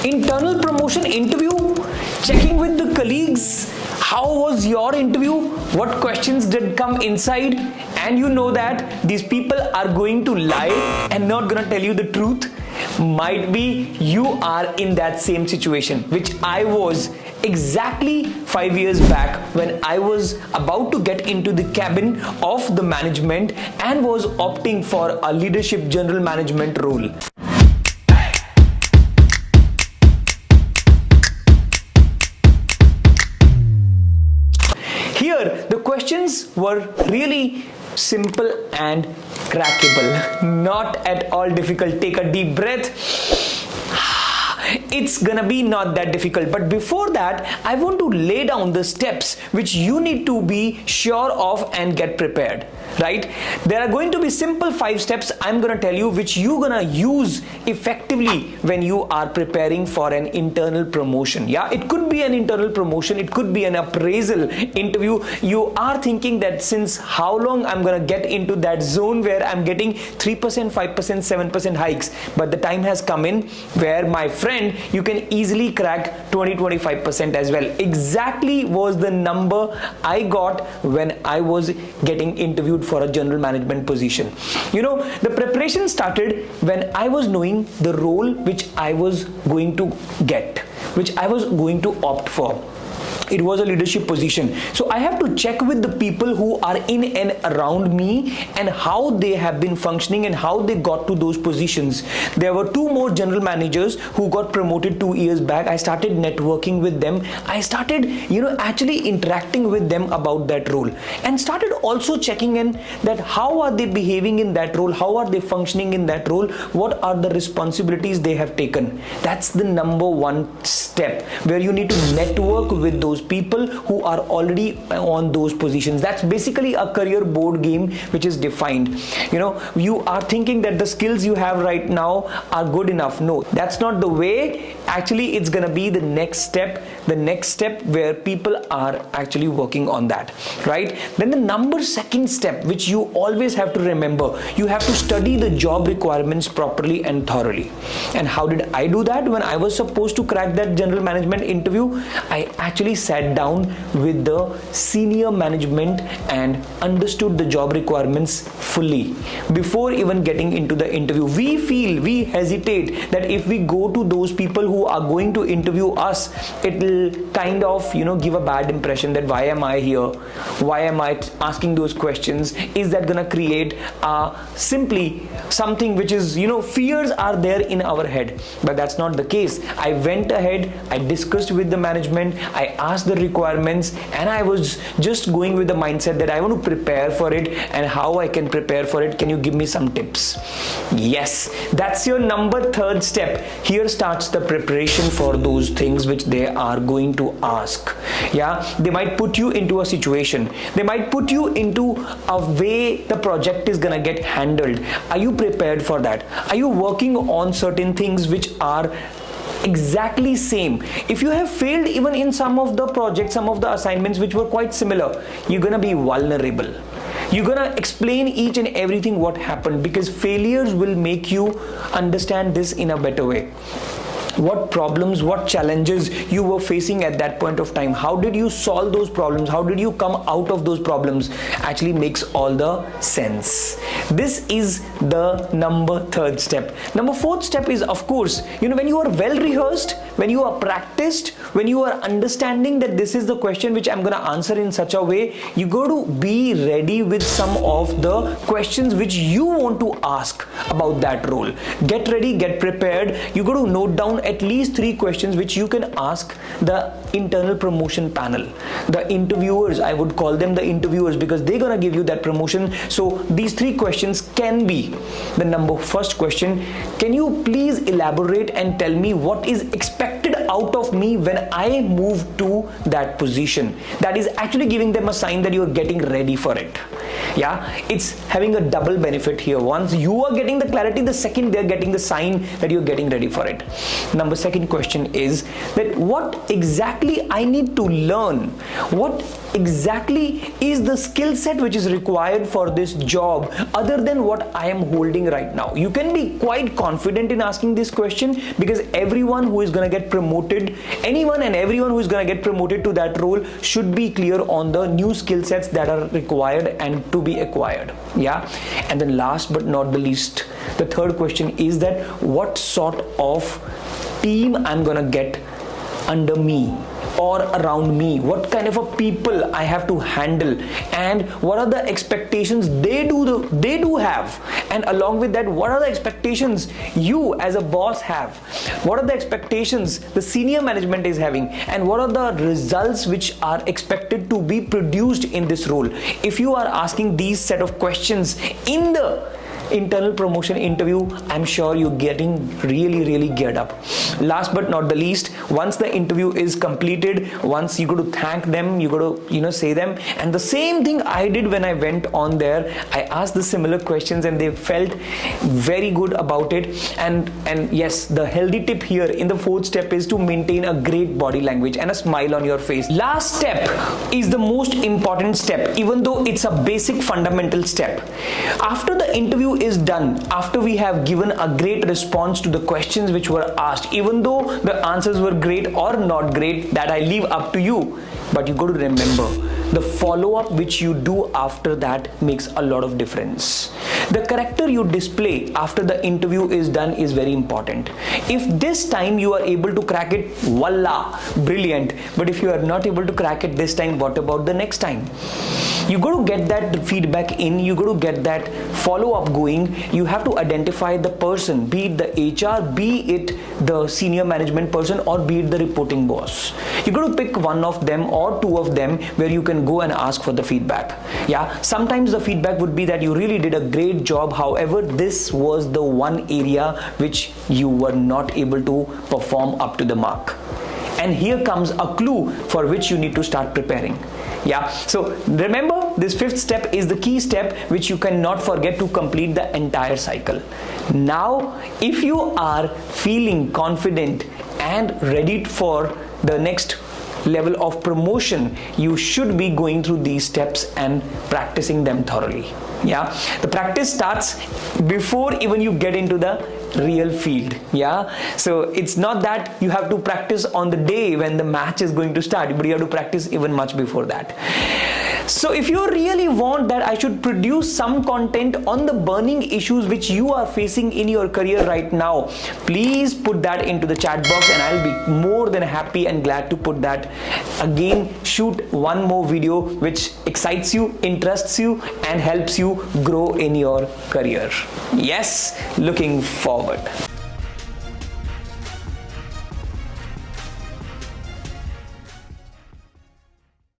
Internal promotion interview, checking with the colleagues, how was your interview, what questions did come inside, and you know that these people are going to lie and not gonna tell you the truth. Might be you are in that same situation, which I was exactly 5 years back when I was about to get into the cabin of the management and was opting for a leadership general management role. Here, the questions were really simple and crackable, not at all difficult. Take a deep breath. It's gonna be not that difficult, but before that, I want to lay down the steps which you need to be sure of and get prepared. Right? There are going to be simple 5 steps I'm gonna tell you which you're gonna use effectively when you are preparing for an internal promotion. Yeah, it could be an internal promotion, it could be an appraisal interview. You are thinking that since how long I'm gonna get into that zone where I'm getting 3%, 5%, 7% hikes, but the time has come in where, my friend, you can easily crack 20-25% as well. Exactly was the number I got when I was getting interviewed for a general management position. You know, the preparation started when I was knowing the role which I was going to get, which I was going to opt for. It was a leadership position. So I have to check with the people who are in and around me and how they have been functioning and how they got to those positions. There were 2 more general managers who got promoted 2 years back. I started networking with them. I started, actually interacting with them about that role, and started also checking in that how are they behaving in that role, how are they functioning in that role, what are the responsibilities they have taken. That's the number 1 step, where you need to network with those people who are already on those positions. That's basically a career board game which is defined. You are thinking that the skills you have right now are good enough. No, that's not the way. Actually, it's gonna be the next step where people are actually working on that, right? Then the number 2nd step, which you always have to remember, you have to study the job requirements properly and thoroughly. And how did I do that? When I was supposed to crack that general management interview, I actually sat down with the senior management and understood the job requirements fully before even getting into the interview. We hesitate that if we go to those people who are going to interview us, it will kind of give a bad impression that why am I here, why am I asking those questions. Is that gonna create simply something which is, fears are there in our head. But that's not the case. I went ahead, I discussed with the management, I asked the requirements, and I was just going with the mindset that I want to prepare for it. And how I can prepare for it, can you give me some tips? Yes, that's your number 3rd step. Here starts the preparation for those things which they are going to ask. Yeah, they might put you into a situation, they might put you into a way the project is gonna get handled. Are you prepared for that? Are you working on certain things which are exactly same? If you have failed even in some of the projects, some of the assignments which were quite similar, you're gonna be vulnerable. You're gonna explain each and everything what happened, because failures will make you understand this in a better way. What problems, what challenges you were facing at that point of time, how did you solve those problems, how did you come out of those problems, actually makes all the sense. This is the number 3rd step. Number 4th step is, of course, when you are well rehearsed, when you are practiced, when you are understanding that this is the question which I'm going to answer in such a way, you got to be ready with some of the questions which you want to ask about that role. Get ready, get prepared. You got to note down at least 3 questions which you can ask the internal promotion panel, the interviewers. I would call them the interviewers because they're gonna give you that promotion. So these 3 questions can be the number 1st question: can you please elaborate and tell me what is expected out of me when I move to that position? That is actually giving them a sign that you're getting ready for it. Yeah, it's having a double benefit here. Once you are getting the clarity, the second they're getting the sign that you're getting ready for it. Number 2nd question is that what exactly I need to learn, what exactly is the skill set which is required for this job other than what I am holding right now? You can be quite confident in asking this question, because everyone who is going to get promoted, anyone and everyone who is going to get promoted to that role should be clear on the new skill sets that are required and to be acquired. Yeah. And then last but not the least, the third question is that what sort of team I'm gonna get under me or around me, what kind of a people I have to handle, and what are the expectations they do have, and along with that, what are the expectations you as a boss have, what are the expectations the senior management is having, and what are the results which are expected to be produced in this role. If you are asking these set of questions in the internal promotion interview, I'm sure you're getting really geared up. Last but not the least, once the interview is completed, once you got to thank them, you got to say them, and the same thing I did when I went on there. I asked the similar questions and they felt very good about it. And yes, the healthy tip here in the fourth step is to maintain a great body language and a smile on your face. Last step is the most important step, even though it's a basic fundamental step. After the interview is done, after we have given a great response to the questions which were asked, even though the answers were great or not great, that I leave up to you, but you got to remember, the follow-up which you do after that makes a lot of difference. The character you display after the interview is done is very important. If this time you are able to crack it, voila, brilliant. But if you are not able to crack it this time, what about the next time? You got to get that feedback in, you got to get that follow-up going. You have to identify the person, be it the HR, be it the senior management person, or be it the reporting boss. You got to pick one of them or two of them where you can go and ask for the feedback. Yeah, sometimes the feedback would be that you really did a great job, however this was the one area which you were not able to perform up to the mark. And here comes a clue for which you need to start preparing. Yeah, so remember, this fifth step is the key step which you cannot forget to complete the entire cycle. Now, if you are feeling confident and ready for the next level of promotion, you should be going through these steps and practicing them thoroughly. Yeah, the practice starts before even you get into the real field. Yeah, so it's not that you have to practice on the day when the match is going to start, but you have to practice even much before that. So if you really want that I should produce some content on the burning issues which you are facing in your career right now, please put that into the chat box and I'll be more than happy and glad to put that. Again, shoot one more video which excites you, interests you, and helps you grow in your career. Yes, looking forward.